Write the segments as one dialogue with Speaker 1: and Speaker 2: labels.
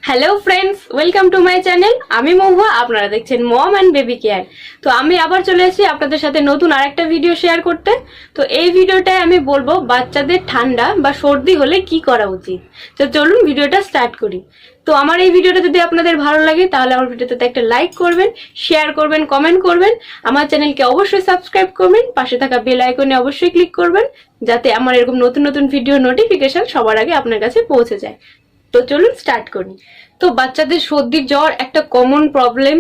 Speaker 1: Hello friends, welcome to my channel. আমি মহুয়া, আপনারা দেখছেন মম অ্যান্ড বেবি কেয়ার। তো আমি আবার চলে এসেছি আপনাদের সাথে নতুন আরেকটা ভিডিও শেয়ার করতে। তো এই ভিডিওটায় আমি বলবো বাচ্চাদের ঠান্ডা বা সর্দি হলে কি করা উচিত। তো চলুন ভিডিওটা স্টার্ট করি। তো আমার এই ভিডিওটা যদি আপনাদের ভালো লাগে তাহলে আমার ভিডিওতে একটা লাইক করবেন, শেয়ার করবেন, কমেন্ট করবেন। আমার চ্যানেলকে অবশ্যই সাবস্ক্রাইব করবেন, পাশে থাকা বেল আইকনে অবশ্যই ক্লিক করবেন, যাতে আমার এরকম নতুন নতুন ভিডিও নোটিফিকেশন সবার আগে আপনার কাছে পৌঁছে যায়। তো চলুন স্টার্ট করি। তো বাচ্চাদের সর্দি জ্বর একটা কমন প্রবলেম।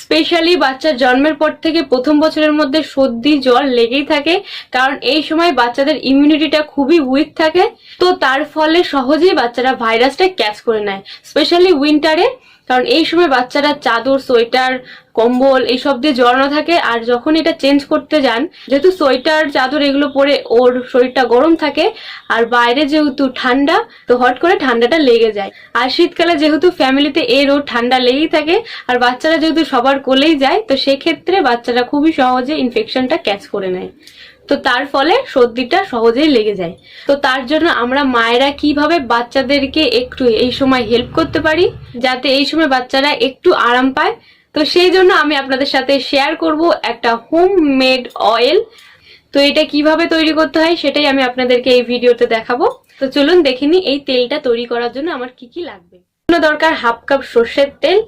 Speaker 1: স্পেশালি বাচ্চার জন্মের পর থেকে প্রথম বছরের মধ্যে সর্দি জ্বর লেগেই থাকে, কারণ এই সময় বাচ্চাদের ইমিউনিটিটা খুবই উইক থাকে। তো তার ফলে সহজেই বাচ্চারা ভাইরাসটা ক্যাচ করে নেয়, স্পেশালি উইন্টারে। কারণ এই সময় বাচ্চারা চাদর, সোয়েটার, কম্বল এইসব দিয়ে জড়ানো থাকে, আর যখন এটা চেঞ্জ করতে যান, যেহেতু সোয়েটার, চাদর এগুলো পরে ওর শরীরটা গরম থাকে, আর বাইরে যেহেতু ঠান্ডা, তো হট করে ঠান্ডাটা লেগে যায়। আর শীতকালে যেহেতু ফ্যামিলিতে এর ওর ঠান্ডা লেগেই থাকে, আর বাচ্চারা যেহেতু সবার কোলেই যায়, তো সেক্ষেত্রে বাচ্চারা খুবই সহজে ইনফেকশনটা ক্যাচ করে নেয়। তো তার ফলে সর্দিটা সহজেই লেগে যায়। তো তার জন্য আমরা মায়েরা কিভাবে বাচ্চাদেরকে একটু এই সময় হেল্প করতে পারি, যাতে এই সময় বাচ্চারা একটু আরাম পায়, তো সেই জন্য আমি আপনাদের সাথে শেয়ার করব একটা হোম মেড অয়েল। তো এটা কিভাবে তৈরি করতে হয় সেটাই আমি আপনাদেরকে এই ভিডিওতে দেখাবো। তো চলুন দেখিনি এই তেলটা তৈরি করার জন্য আমার কি কি লাগবে। দরকার হাফ কাপ সর্ষের তেল,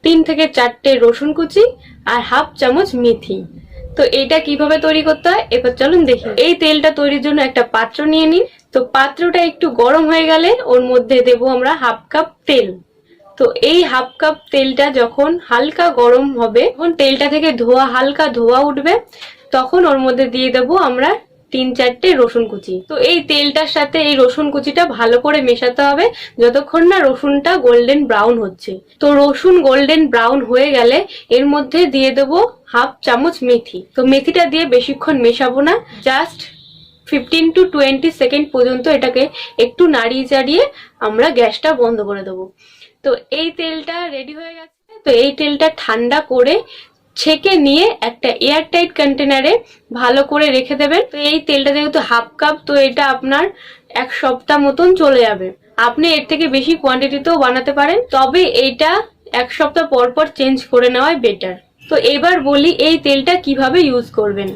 Speaker 1: 3 থেকে 4টে রসুন কুচি, আর হাফ চামচ মেথি। তো এটা কিভাবে তৈরি করতে হয় এবার চলুন দেখি। এই তেলটা তৈরির জন্য একটা পাত্র নিয়ে নিন। তো পাত্রটা একটু গরম হয়ে গেলে ওর মধ্যে দেব আমরা হাফ কাপ তেল। তো এই হাফ কাপ তেলটা যখন হালকা গরম হবে, তখন তেলটা থেকে হালকা ধোয়া উঠবে, তখন ওর মধ্যে দিয়ে দেবো আমরা 3-4টে রসুন কুচি। তো এই তেলটার সাথে এই রসুন কুচিটা ভালো করে মেশাতে হবে যতক্ষণ না রসুনটা গোল্ডেন ব্রাউন হচ্ছে। তো রসুন গোল্ডেন ব্রাউন হয়ে গেলে এর মধ্যে দিয়ে দেবো হাফ চামচ মেথি। তো মেথিটা দিয়ে বেশিক্ষণ মেশাবো না, জাস্ট 15 to 20 সেকেন্ড পর্যন্ত এটাকে একটু নাড়িয়ে চাড়িয়ে আমরা গ্যাসটা বন্ধ করে দেবো। তো এই তেলটা রেডি হয়ে গেছে। তো এই তেলটা ঠান্ডা করে ছেঁকে নিয়ে একটা এয়ারটাইট কন্টেনারে ভালো করে রেখে দেবেন। তো এই তেলটা যেহেতু হাফ কাপ, তো এটা আপনার 1 সপ্তাহ মতন চলে যাবে। আপনি এর থেকে বেশি কোয়ান্টিটিতেও বানাতে পারেন, তবে এইটা 1 সপ্তাহ পর পর চেঞ্জ করে নেওয়াই বেটার। তো এবার বলি এই তেলটা কিভাবে ইউজ করবেন।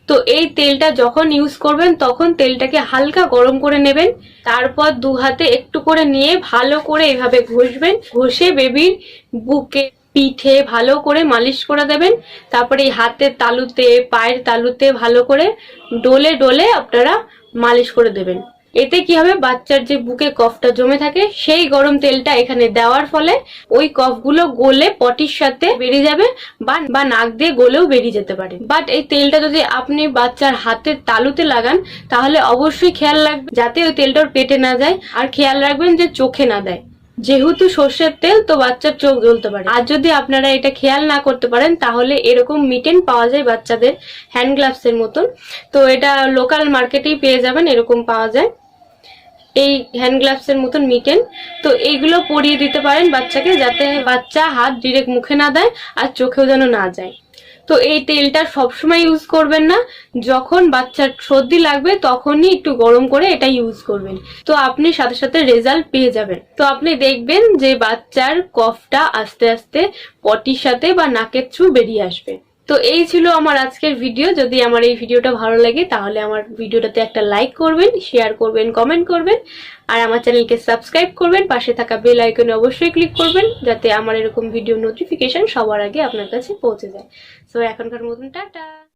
Speaker 1: তো এই তেলটা যখন ইউজ করবেন তখন তেলটাকে হালকা গরম করে নেবেন, তারপর 2 হাতে একটু করে নিয়ে ভালো করে এভাবে ঘষবেন। ঘষে বেবির বুকে, পিঠে ভালো করে মালিশ করে দেবেন। তারপরে এই হাতের তালুতে, পায়ের তালুতে ভালো করে ডলে ডলে আপনারা মালিশ করে দেবেন। এতে কি হবে, বাচ্চার যে বুকে কফটা জমে থাকে সেই গরম তেলটা এখানে দেওয়ার ফলে ওই কফগুলো গলে পটির সাথে বেরিয়ে যাবে, বা নাক দিয়ে গলেও বেরিয়ে যেতে পারে। বাট এই তেলটা যদি আপনি বাচ্চার হাতের তালুতে লাগান তাহলে অবশ্যই খেয়াল রাখবেন যাতে ওই তেলটা ওর পেটে না যায়, আর খেয়াল রাখবেন যে চোখে না দেয়। যেহেতু সর্ষের তেল, তো বাচ্চার চোখ জ্বলতে পারে। আর যদি আপনারা এটা খেয়াল না করতে পারেন তাহলে এরকম মিটেন পাওয়া যায় বাচ্চাদের, হ্যান্ড গ্লাভস এর মতন। তো এটা লোকাল মার্কেটেই পেয়ে যাবেন, এরকম পাওয়া যায় এই হ্যান্ড গ্লাভস এর মতন মিটেন। তো এইগুলো পরিয়ে দিতে পারেন বাচ্চাকে, যাতে বাচ্চা হাত ডিরেক্ট মুখে না দেয় আর চোখেও যেন না যায়। তো এই তেলটা সবসময় ইউজ করবেন না, যখন বাচ্চার সর্দি লাগবে তখনই একটু গরম করে এটা ইউজ করবেন। তো আপনি সাথে সাথে রেজাল্ট পেয়ে যাবেন। তো আপনি দেখবেন যে বাচ্চার কফটা আস্তে আস্তে পটির সাথে বা নাকের থ্রু বেরিয়ে আসবে। তো এই ছিল আমার আজকের ভিডিও। যদি আমার এই ভিডিওটা ভালো লাগে তাহলে আমার ভিডিওটাতে একটা লাইক করবেন, শেয়ার করবেন, কমেন্ট করবেন, আর আমার চ্যানেলকে সাবস্ক্রাইব করবেন। পাশে থাকা বেল আইকনে অবশ্যই ক্লিক করবেন, যাতে আমার এরকম ভিডিও নোটিফিকেশন সবার আগে আপনার কাছে পৌঁছে যায়। সো এখনকার মতন টাটা।